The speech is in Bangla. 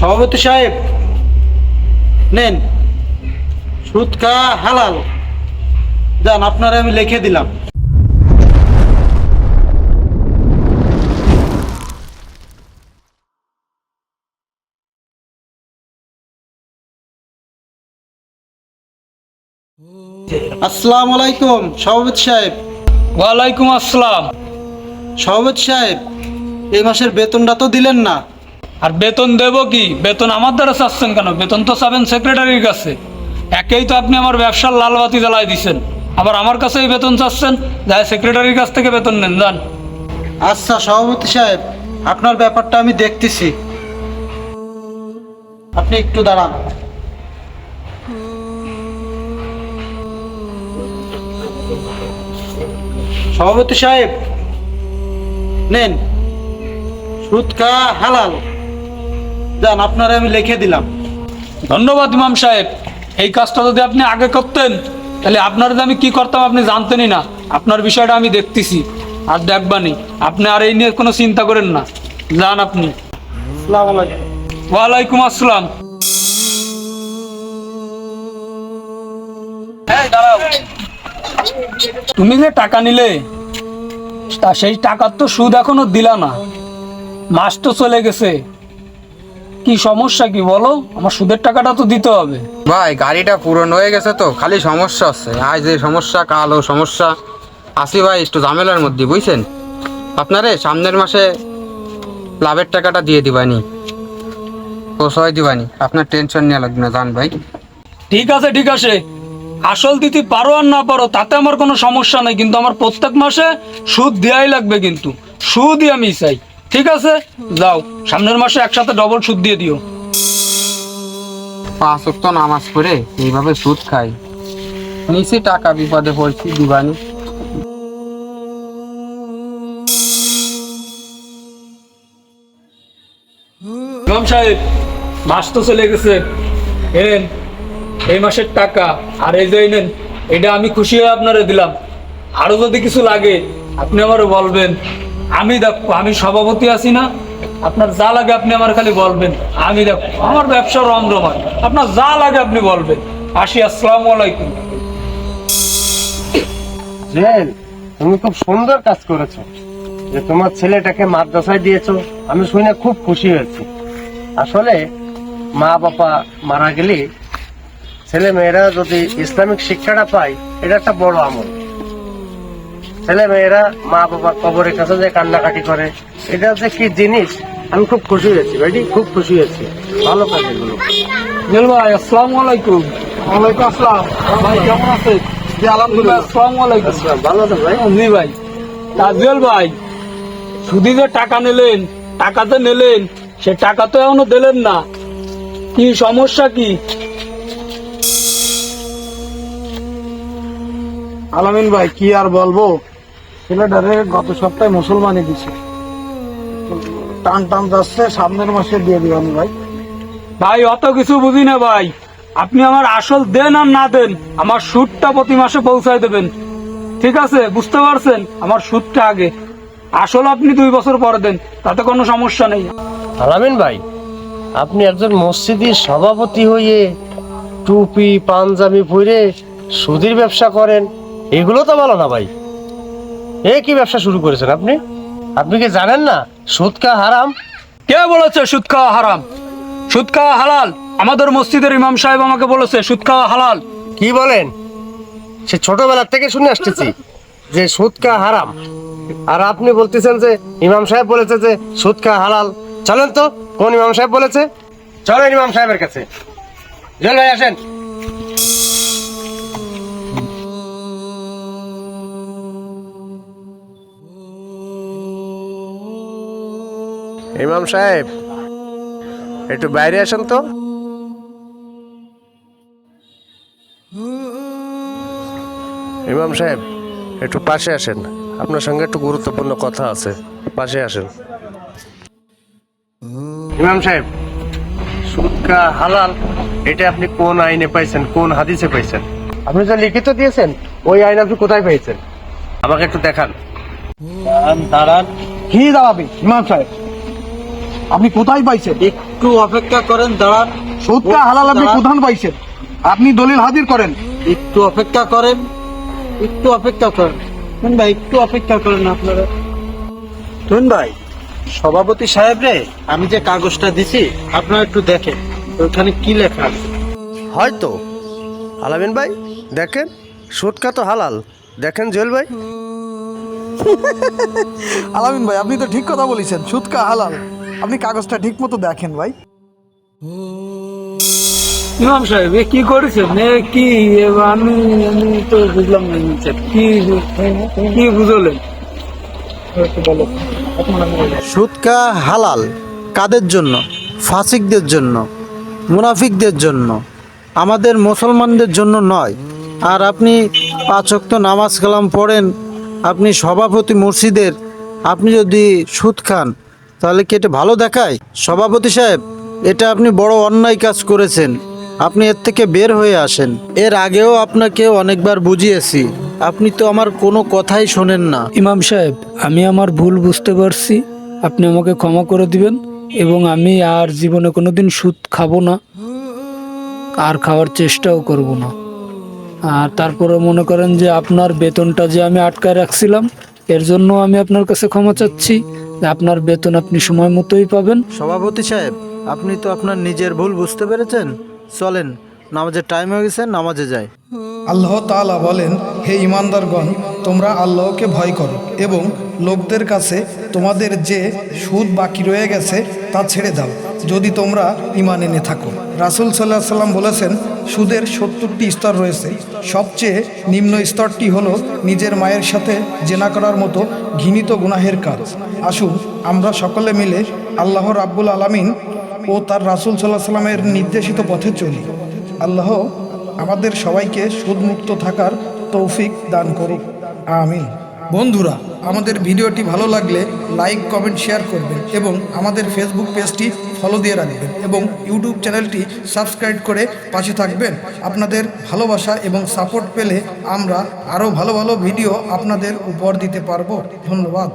সভাপতি সাহেব নেন, সুদ খাওয়া হালাল। যান, আপনারা আমি লিখে দিলাম। আসসালামু আলাইকুম সভাপতি সাহেব। ওয়ালাইকুম আসসালাম। সভাপতি সাহেব, এই মাসের বেতনটা তো দিলেন না। আর বেতন দেব কি? বেতন আমার দ্বারা চাচ্ছেন কেন? বেতন তো চাবেন সেক্রেটারির কাছে। একেই তো আপনি আমার ব্যবসার লালবাতি জ্বালাই দিচ্ছেন, আবার আমার কাছেই বেতন চাচ্ছেন। যাই সেক্রেটারির কাছ থেকে বেতন নেন, যান। আচ্ছা সভাপতি সাহেব, আপনার ব্যাপারটা আমি দেখতেছি। আপনি একটু দাঁড়ান। সভাপতি সাহেব নেন, সুদ খাওয়া হালাল। যান, আপনারা আমি লিখে দিলাম। ধন্যবাদ ইমাম সাহেব। এই কাজটা যদি আপনি আগে করতেন তাহলে আপনার যে আমি কি করতাম আপনি জানতেনই না। আপনার বিষয়টা আমি দেখতেছি আর দেখবানি। আপনি আর এই নিয়ে কোনো চিন্তা করেন না, যান আপনি। আসসালামু আলাইকুম। ওয়ালাইকুম আসসালাম। তুমি যে টাকা নিলে তা সেই টাকার তো সুদ এখনো দিলা না। মাস তো চলে গেছে, কি সমস্যা কি বলো? আমার সুদের টাকাটা তো দিতে হবে। ভাই গাড়িটা পুরনো হয়ে গেছে তো, খালি সমস্যা আছে। আজ এই সমস্যা, কাল ও সমস্যা। আসি ভাই একটু ঝামেলার মধ্যে, বুঝছেন। আপনারে সামনের মাসে লাভের টাকাটা দিয়ে দিবানি, পোষায় দিবানি। আপনার টেনশন নেওয়া লাগবে না, জান ভাই। ঠিক আছে ঠিক আছে, আসল দিতে পারো আর না পারো তাতে আমার কোনো সমস্যা নেই, কিন্তু আমার প্রত্যেক মাসে সুদ দেওয়াই লাগবে। কিন্তু সুদই আমি চাই। ঠিক আছে, যাও সামনের মাসে একসাথে ডবল সুদ দিয়ে দিও। 5 ওয়াক্ত নামাজ পড়ে এইভাবে সুদ খাই, নিচে টাকা বিপদে পড়ছি, দিবানি। ইমাম সাহেব, মাস তো চলে গেছে, এনেন এই মাসের টাকা। আর এই যে নেন, এটা আমি খুশি হয়ে আপনারে দিলাম। আরো যদি কিছু লাগে আপনি আমারে বলবেন। আমি দেখো, আমি সভাপতি আছি না, আপনার যা লাগে আপনি আমার খালি বলবেন। আমি দেখো আমার ব্যবসা রমরমায়, আপনার যা লাগে আপনি বলবেন। আসি, আসসালামু আলাইকুম। জেল, তুমি খুব সুন্দর কাজ করেছো যে তোমার ছেলেটাকে মাদ্রাসায় দিয়েছো। আমি শুনে খুব খুশি হয়েছি। আসলে মা বাবা মারা গেলে ছেলে মেয়েরা যদি ইসলামিক শিক্ষাটা পায়, এটা একটা বড় আমল। ছেলে মেয়েরা মা বাবা কবরের কাছে যে কান্নাকাটি করে, এটা যে কি জিনিস, আমি খুব খুশি হয়েছি ভাইটি, খুব খুশি হয়েছি। ভালো কাজ এগুলো। জেল ভাই, আসসালামু আলাইকুম। ওয়ালাইকুম আসসালাম। ভাই কেমন আছেন? জি আলহামদুলিল্লাহ। আসসালামু আলাইকুম। আসসালাম, ভালো আছেন ভাই? জি ভাই। তাজুয়েল ভাই, সুদি যে টাকা নিলেন, টাকাতে নিলেন, সে টাকা তো এখনো দিলেন না, কি সমস্যা কি? আলামিন ভাই, কি আর বলবো, ছেলেটারে গত সপ্তাহে মুসলমানি দিছে, টান টান যাচ্ছে, সামনের মাসে দিয়ে দিবানি ভাই। ভাই অত কিছু বুঝি না ভাই, আপনি আমার আসল দেন আর না দেন, আমার সুদটা প্রতি মাসে পৌঁছায় দেবেন। ঠিক আছে, বুঝতে পারছেন? আমার সুদটা আগে, আসল আপনি 2 বছর পরে দেন, তাতে কোনো সমস্যা নেই। আলামিন ভাই, আপনি একজন মসজিদের সভাপতি হয়ে টুপি পাঞ্জাবি পরে সুদির ব্যবসা করেন, এগুলো তো ভালো না ভাই। এ কি ব্যবসা শুরু করেছেন আপনি? আপনি কি জানেন না সুদ খাওয়া হারাম? কে বলেছে সুদ খাওয়া হারাম? সুদ খাওয়া হালাল। আমাদের মসজিদের ইমাম সাহেব আমাকে বলেছে সুদ খাওয়া হালাল। কি বলেন? সে ছোটবেলা থেকে শুনে আসতেছি যে সুদ খাওয়া হারাম, আর আপনি বলতেছেন যে ইমাম সাহেব বলেছে যে সুদ খাওয়া হালাল। চলেন তো, কোন ইমাম সাহেব বলেছে? চলেন ইমাম সাহেবের কাছে। জল ভাই আসেন। ইমাম সাহেব, একটু বাইরে আসেন তো। ইমাম সাহেব, একটু পাশে আসেন, আপনার সঙ্গে একটু গুরুত্বপূর্ণ কথা আছে, পাশে আসেন। ইমাম সাহেব, সুদ খাওয়া হালাল, এটা আপনি কোন আইনে পাইছেন, কোন হাদিসে পাইছেন? আপনি যে লিখিত দিয়েছেন ওই আইন আপনি কোথায় পেয়েছেন? আমাকে একটু দেখান। দাঁড়ান। কি দাঁড়াবি ইমাম সাহেব? আপনি কোথায় পাইছেন? একটু অপেক্ষা করেন, দাঁড়ান। সুদকা হালাল আপনি দাঁড়ান। কোথায় পাইছেন? আপনি দলিল হাজির করেন। একটু অপেক্ষা করেন, একটু অপেক্ষা করেন ভাই, একটু অপেক্ষা করেন আপনারা। শুনুন ভাই, সভাপতি সাহেব রে, আমি যে কাগজটা দিছি আপনারা একটু দেখেন ওখানে কি লেখা আছে। হয়তো আলামিন ভাই দেখেন, সুদকা তো হালাল। দেখেন জুয়েল ভাই। আলামিন ভাই আপনি তো ঠিক কথা বলেছেন, সুদকা হালাল। আপনি কাগজটা ঠিক মতো দেখেন ভাই। ইমাম সাহেব এ কি করেছেন? কি আমি আমি তো বুঝলাম না ইমাম সাহেব, কি বুঝলেন বলো। সুদকা হালাল কাদের জন্য? ফাসিকদের জন্য, মুনাফিকদের জন্য, আমাদের মুসলমানদের জন্য নয়। আর আপনি 5 ওয়াক্ত নামাজ কালাম পড়েন, আপনি সভাপতি মসজিদের, আপনি যদি সুদ খান তাহলে কি এটা ভালো দেখায়? সভাপতি সাহেব, এটা আপনি বড় অন্যায় কাজ করেছেন, আপনি এর থেকে বের হয়ে আসেন। এর আগেও আপনাকে অনেকবার বুঝিয়েছি, আপনি তো আমার কোনো কথাই শোনেন না। ইমাম সাহেব, আমি আমার ভুল বুঝতে পারছি, আপনি আমাকে ক্ষমা করে দিবেন এবং আমি আর জীবনে কোনোদিন সুদ খাবো না, আর খাওয়ার চেষ্টাও করব না। আর তারপরে মনে করেন যে আপনার বেতনটা যে আমি আটকায় রাখছিলাম, এর জন্য আমি আপনার কাছে ক্ষমা চাচ্ছি। যে আপনার বেতন আপনি সময় মতোই পাবেন। সভাপতি সাহেব, আপনি তো আপনার নিজের ভুল বুঝতে পেরেছেন। চলেন, নামাজের টাইম হয়ে গেছে, নামাজে যাই। আল্লাহ তাআলা বলেন, হে ঈমানদারগণ, তোমরা আল্লাহকে ভয় করো এবং লোকদের কাছে তোমাদের যে সুদ বাকি রয়ে গেছে তা ছেড়ে দাও, যদি তোমরা ঈমান এনে থাকো। রাসূল সাল্লাল্লাহু আলাইহি সাল্লাম বলেছেন, সুদের 70টি স্তর রয়েছে। সবচেয়ে নিম্ন স্তরটি হলো নিজের মায়ের সাথে জেনা করার মতো ঘৃণিত গুনাহের কাজ। আসুন আমরা সকলে মিলে আল্লাহ রাব্বুল আলামিন ও তার রাসূল সাল্লাল্লাহু আলাইহি সাল্লামের নির্দেশিত পথে চলি। আল্লাহ আমাদের সবাইকে সুদমুক্ত থাকার তৌফিক দান করুক, আমিন। বন্ধুরা, আমাদের ভিডিওটি ভালো লাগলে লাইক, কমেন্ট, শেয়ার করবেন এবং আমাদের ফেসবুক পেজটি ফলো দিয়ে রাখবেন এবং ইউটিউব চ্যানেলটি সাবস্ক্রাইব করে পাশে থাকবেন। আপনাদের ভালোবাসা এবং সাপোর্ট পেলে আমরা আরও ভালো ভালো ভিডিও আপনাদের উপহার দিতে পারবো। ধন্যবাদ।